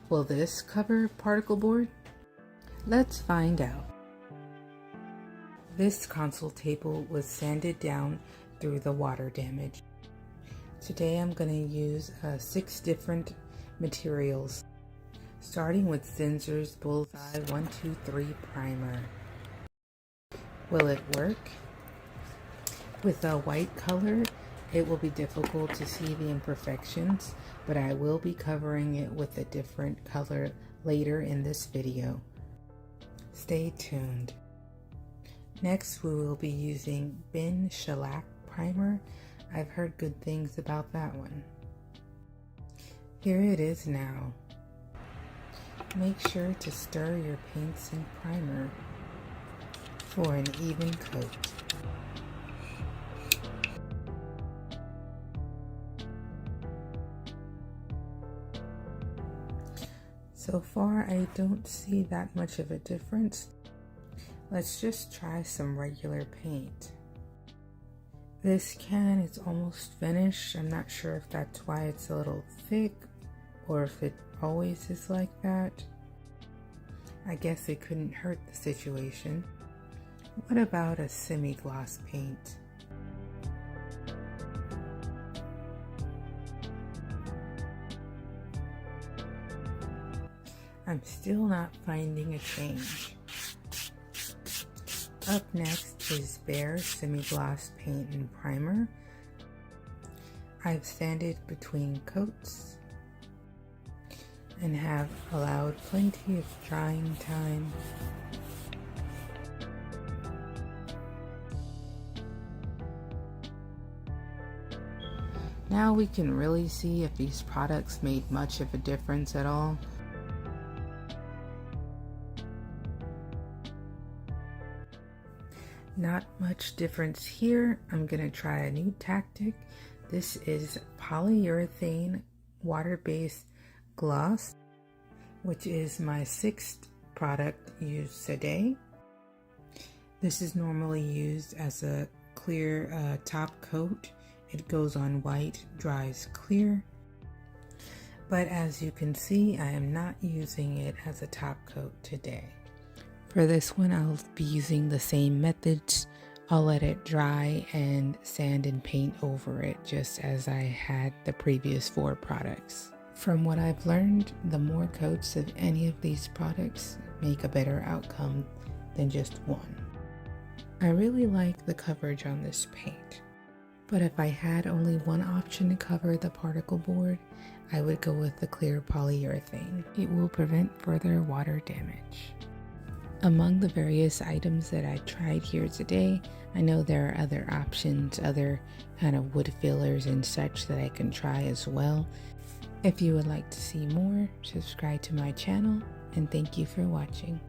Will this cover particle board? Let's find out. This console table was sanded down through the water damage. Today I'm going to use 6 different materials, starting with Zinsser's Bullseye 123 Primer. Will it work? With a white color, it will be difficult to see the imperfections, but I will be covering it with a different color later in this video. Stay tuned. Next, we will be using Behr Shellac Primer. I've heard good things about that one. Here it is now. Make sure to stir your paints and primer for an even coat. So far, I don't see that much of a difference. Let's just try some regular paint. This can is almost finished. I'm not sure if that's why it's a little thick or if it always is like that. I guess it couldn't hurt the situation. What about a semi-gloss paint? I'm still not finding a change. Up next is Behr Semi-Gloss Paint and Primer. I've sanded between coats and have allowed plenty of drying time. Now we can really see if these products made much of a difference at all. Not much difference here. I'm gonna try a new tactic. This is polyurethane water-based gloss, which is my 6th product used today. This is normally used as a clear top coat. It goes on white, dries clear. But as you can see, I am not using it as a top coat today. For this one, I'll be using the same methods. I'll let it dry and sand and paint over it, just as I had the previous 4 products. From what I've learned, the more coats of any of these products make a better outcome than just one. I really like the coverage on this paint, but if I had only one option to cover the particle board, I would go with the clear polyurethane. It will prevent further water damage. Among the various items that I tried here today, I know there are other options, other kind of wood fillers and such that I can try as well. If you would like to see more, subscribe to my channel, and thank you for watching.